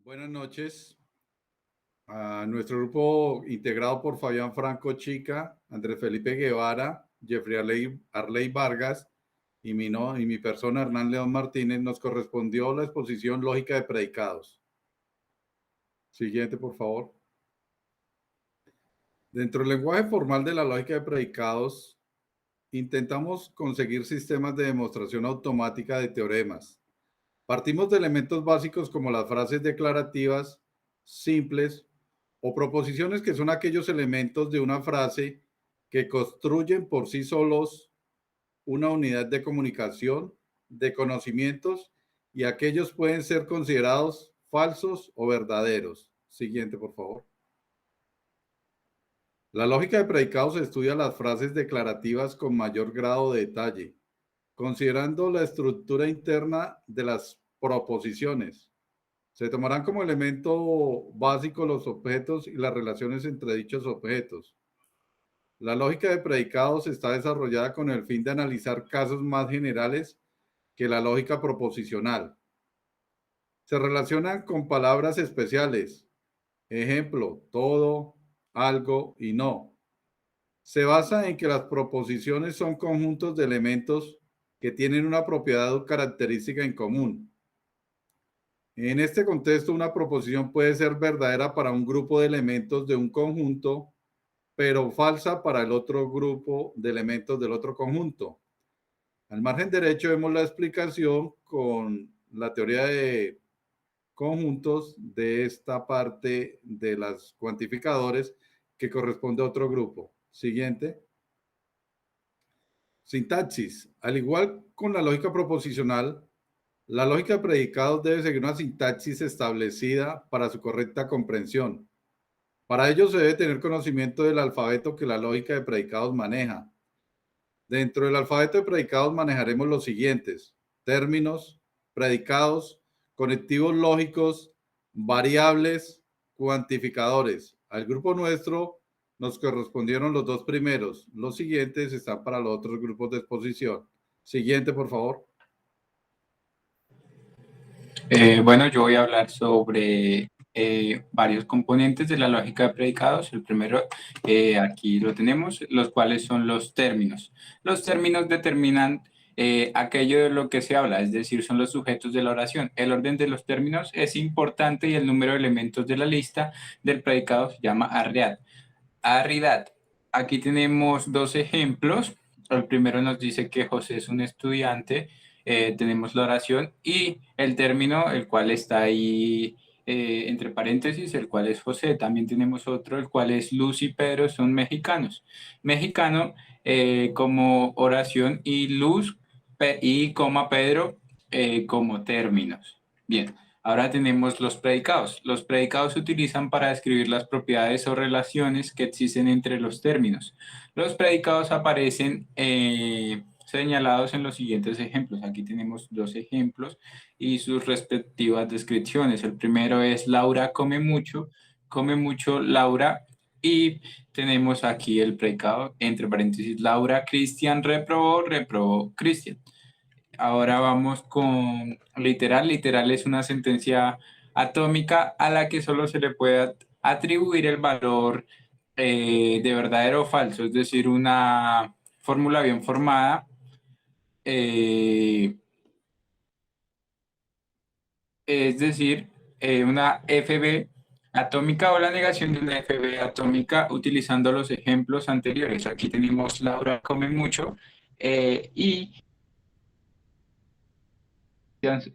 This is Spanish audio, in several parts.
Buenas noches a nuestro grupo integrado por Fabián Franco Chica, Andrés Felipe Guevara, Jeffrey Arley Vargas y mi persona Hernán León Martínez. Nos correspondió la exposición lógica de predicados. Siguiente, por favor. Dentro del lenguaje formal de la lógica de predicados, intentamos conseguir sistemas de demostración automática de teoremas. Partimos de elementos básicos como las frases declarativas simples o proposiciones, que son aquellos elementos de una frase que construyen por sí solos una unidad de comunicación, de conocimientos, y aquellos pueden ser considerados falsos o verdaderos. Siguiente, por favor. La lógica de predicados estudia las frases declarativas con mayor grado de detalle, considerando la estructura interna de las proposiciones. Se tomarán como elemento básico los objetos y las relaciones entre dichos objetos. La lógica de predicados está desarrollada con el fin de analizar casos más generales que la lógica proposicional. Se relacionan con palabras especiales. Ejemplo, todo, algo y no. Se basa en que las proposiciones son conjuntos de elementos que tienen una propiedad o característica en común. En este contexto, una proposición puede ser verdadera para un grupo de elementos de un conjunto, pero falsa para el otro grupo de elementos del otro conjunto. Al margen derecho vemos la explicación con la teoría de conjuntos de esta parte de los cuantificadores que corresponde a otro grupo. Siguiente. Sintaxis. Al igual con la lógica proposicional, la lógica de predicados debe seguir una sintaxis establecida para su correcta comprensión. Para ello se debe tener conocimiento del alfabeto que la lógica de predicados maneja. Dentro del alfabeto de predicados manejaremos los siguientes: términos, predicados, conectivos lógicos, variables, cuantificadores. Al grupo nuestro nos correspondieron los dos primeros. Los siguientes están para los otros grupos de exposición. Siguiente, por favor. Bueno, yo voy a hablar sobre varios componentes de la lógica de predicados. El primero, aquí lo tenemos, los cuales son los términos. Los términos determinan aquello de lo que se habla, es decir, son los sujetos de la oración. El orden de los términos es importante y el número de elementos de la lista del predicado se llama arridad. Aquí tenemos dos ejemplos. El primero nos dice que José es un estudiante. Tenemos la oración y el término, el cual está ahí entre paréntesis, el cual es José. También tenemos otro, el cual es Luz y Pedro, son mexicanos. Mexicano como oración y Luz y coma Pedro como términos. Bien. Ahora tenemos los predicados. Los predicados se utilizan para describir las propiedades o relaciones que existen entre los términos. Los predicados aparecen señalados en los siguientes ejemplos. Aquí tenemos dos ejemplos y sus respectivas descripciones. El primero es Laura come mucho Laura, y tenemos aquí el predicado entre paréntesis Laura Cristian reprobó Cristian. Ahora vamos con literal. Literal es una sentencia atómica a la que solo se le puede atribuir el valor de verdadero o falso, es decir, una fórmula bien formada. Es decir, una FB atómica o la negación de una FB atómica utilizando los ejemplos anteriores. Aquí tenemos Laura come mucho y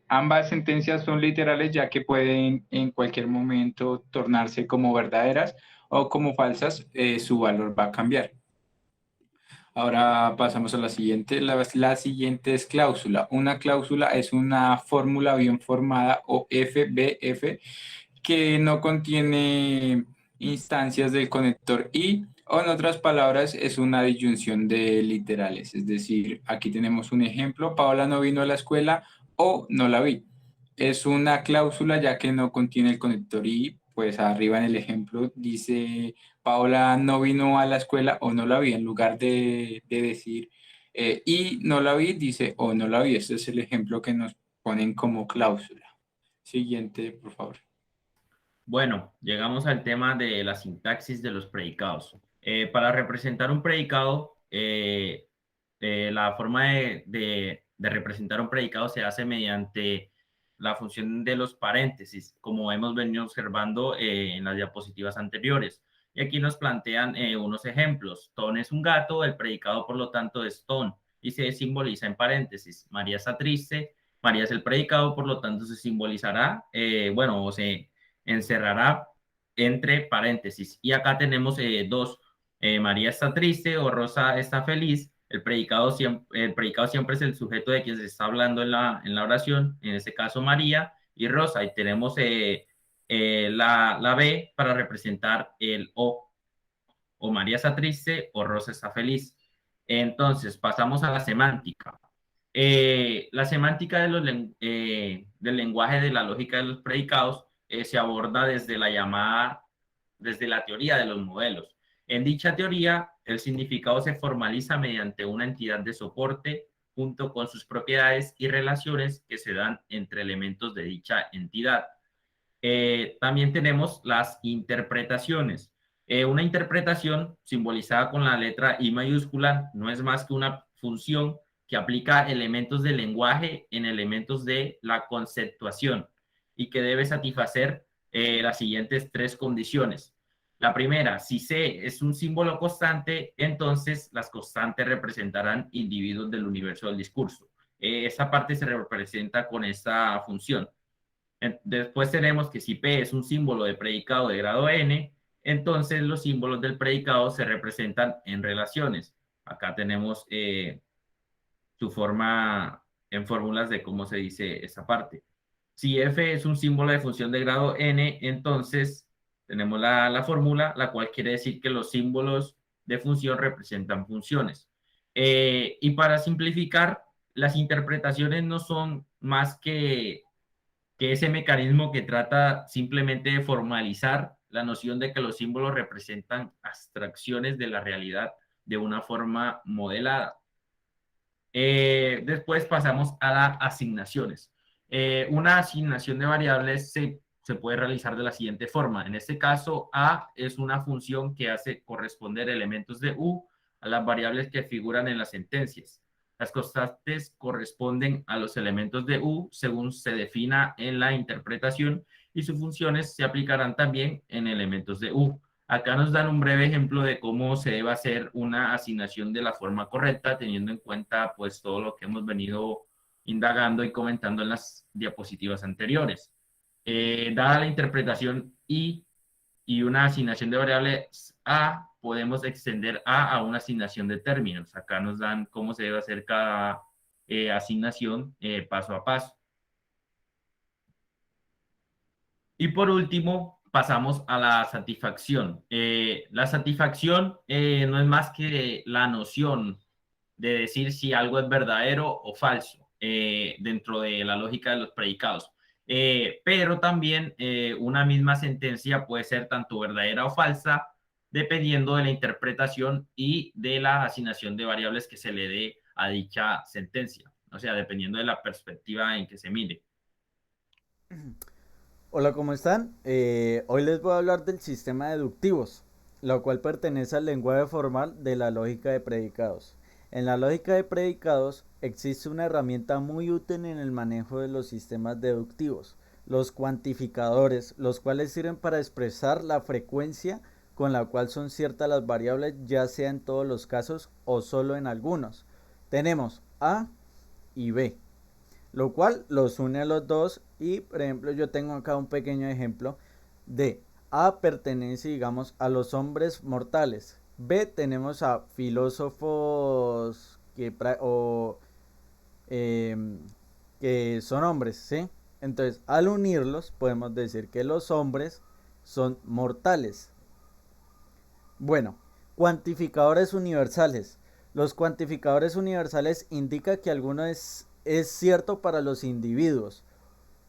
ambas sentencias son literales, ya que pueden en cualquier momento tornarse como verdaderas o como falsas. Su valor va a cambiar. Ahora pasamos a la siguiente. La siguiente es cláusula. Una cláusula es una fórmula bien formada o FBF que no contiene instancias del conector y, o en otras palabras, es una disyunción de literales. Es decir, aquí tenemos un ejemplo: Paola no vino a la escuela o no la vi. Es una cláusula ya que no contiene el conector y, pues arriba en el ejemplo dice Paola no vino a la escuela o no la vi. En lugar de decir y no la vi, dice o no la vi. Este es el ejemplo que nos ponen como cláusula. Siguiente, por favor. Bueno, llegamos al tema de la sintaxis de los predicados. Para representar un predicado, la forma de representar un predicado se hace mediante la función de los paréntesis, como hemos venido observando en las diapositivas anteriores. Y aquí nos plantean unos ejemplos. Ton es un gato, el predicado por lo tanto es ton y se simboliza en paréntesis. María está triste, María es el predicado, por lo tanto se simbolizará, o se encerrará entre paréntesis. Y acá tenemos dos, María está triste o Rosa está feliz. El predicado siempre es el sujeto de quien se está hablando en la oración, en este caso María y Rosa. Y tenemos la B para representar el o María está triste o Rosa está feliz. Entonces, pasamos a la semántica. La semántica del lenguaje de la lógica de los predicados se aborda desde la teoría de los modelos. En dicha teoría, el significado se formaliza mediante una entidad de soporte junto con sus propiedades y relaciones que se dan entre elementos de dicha entidad. También tenemos las interpretaciones. Una interpretación simbolizada con la letra I mayúscula no es más que una función que aplica elementos del lenguaje en elementos de la conceptuación y que debe satisfacer las siguientes tres condiciones. La primera, si C es un símbolo constante, entonces las constantes representarán individuos del universo del discurso. Esa parte se representa con esta función. Después tenemos que si P es un símbolo de predicado de grado N, entonces los símbolos del predicado se representan en relaciones. Acá tenemos su forma en fórmulas de cómo se dice esa parte. Si F es un símbolo de función de grado N, entonces tenemos la fórmula, la cual quiere decir que los símbolos de función representan funciones. Y para simplificar, las interpretaciones no son más que ese mecanismo que trata simplemente de formalizar la noción de que los símbolos representan abstracciones de la realidad de una forma modelada. Después pasamos a las asignaciones. Una asignación de variables se puede realizar de la siguiente forma. En este caso, A es una función que hace corresponder elementos de U a las variables que figuran en las sentencias. Las constantes corresponden a los elementos de U según se defina en la interpretación y sus funciones se aplicarán también en elementos de U. Acá nos dan un breve ejemplo de cómo se debe hacer una asignación de la forma correcta, teniendo en cuenta pues todo lo que hemos venido indagando y comentando en las diapositivas anteriores. Dada la interpretación y una asignación de variables A, podemos extender A una asignación de términos. Acá nos dan cómo se debe hacer cada asignación paso a paso. Y por último, pasamos a la satisfacción. La satisfacción no es más que la noción de decir si algo es verdadero o falso dentro de la lógica de los predicados. Pero también una misma sentencia puede ser tanto verdadera o falsa dependiendo de la interpretación y de la asignación de variables que se le dé a dicha sentencia. O sea, dependiendo de la perspectiva en que se mire. Hola, ¿cómo están? Hoy les voy a hablar del sistema de deductivos, lo cual pertenece al lenguaje formal de la lógica de predicados. En la lógica de predicados existe una herramienta muy útil en el manejo de los sistemas deductivos, los cuantificadores, los cuales sirven para expresar la frecuencia con la cual son ciertas las variables, ya sea en todos los casos o solo en algunos. Tenemos A y B, lo cual los une a los dos. Y por ejemplo, yo tengo acá un pequeño ejemplo de A pertenece, digamos, a los hombres mortales. B tenemos a filósofos que son hombres, ¿sí? Entonces, al unirlos, podemos decir que los hombres son mortales. Bueno, cuantificadores universales. Los cuantificadores universales indican que alguno es cierto para los individuos,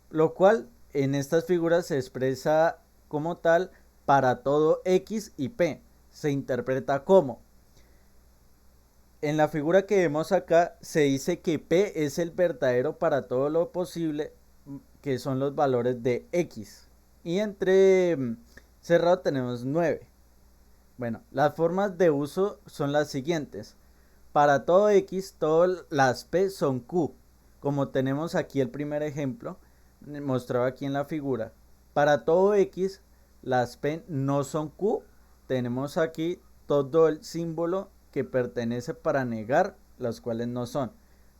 lo cual en estas figuras se expresa como tal para todo X y P. Se interpreta como, en la figura que vemos acá se dice que P es el verdadero para todo lo posible, que son los valores de X. y entre cerrado tenemos 9. Bueno, las formas de uso son las siguientes. Para todo X, todas las P son Q, como tenemos aquí el primer ejemplo, mostrado aquí en la figura. Para todo X, las P no son Q, tenemos aquí todo el símbolo que pertenece para negar, las cuales no son.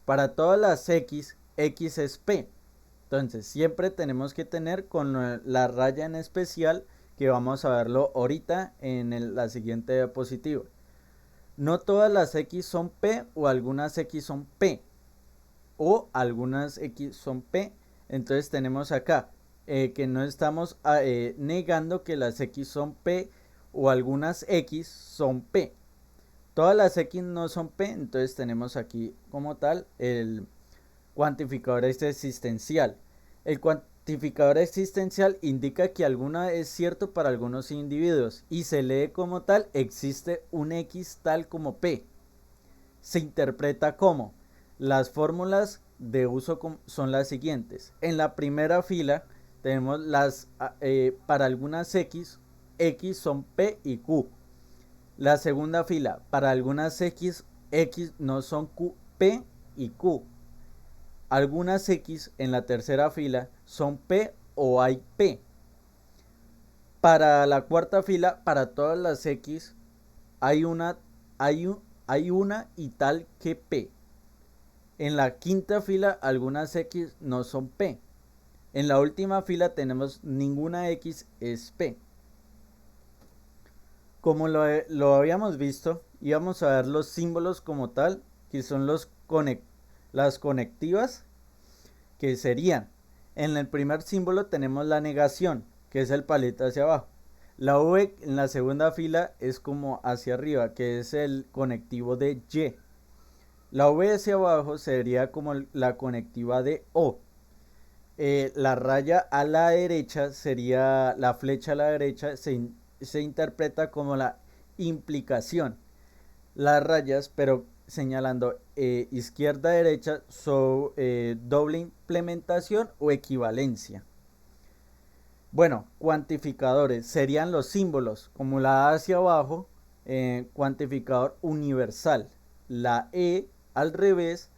Para todas las X, X es P. Entonces, siempre tenemos que tener con la raya en especial, que vamos a verlo ahorita en la siguiente diapositiva. No todas las X son P o algunas X son P. O algunas X son P. Entonces tenemos acá que no estamos negando que las X son P o algunas X son P. Todas las X no son P, entonces tenemos aquí como tal el cuantificador existencial. El cuantificador existencial indica que alguna es cierto para algunos individuos y se lee como tal, existe un X tal como P. Se interpreta como las fórmulas de uso son las siguientes. En la primera fila tenemos para algunas X, X son P y Q. La segunda fila, para algunas X, X no son Q, P y Q. Algunas X en la tercera fila son P o hay P. Para la cuarta fila, para todas las X, hay una y tal que P. En la quinta fila, algunas X no son P. En la última fila tenemos ninguna X es P. Como lo habíamos visto, íbamos a ver los símbolos como tal, que son las conectivas, que serían, en el primer símbolo tenemos la negación, que es el palito hacia abajo. La V en la segunda fila es como hacia arriba, que es el conectivo de Y. La V hacia abajo sería como la conectiva de O. La raya a la derecha sería, la flecha a la derecha se interpreta como la implicación. Las rayas, pero señalando izquierda-derecha, son doble implementación o equivalencia. Bueno, cuantificadores serían los símbolos, como la A hacia abajo, cuantificador universal. La E al revés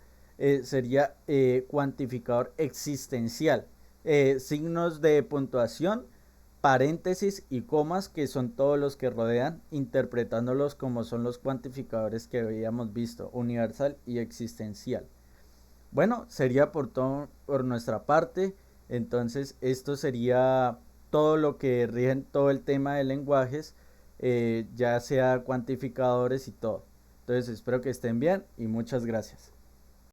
sería cuantificador existencial. Signos de puntuación, paréntesis y comas, que son todos los que rodean, interpretándolos como son los cuantificadores que habíamos visto, universal y existencial. Bueno, sería por nuestra parte. Entonces esto sería todo lo que rige todo el tema de lenguajes, ya sea cuantificadores y todo. Entonces espero que estén bien y muchas gracias.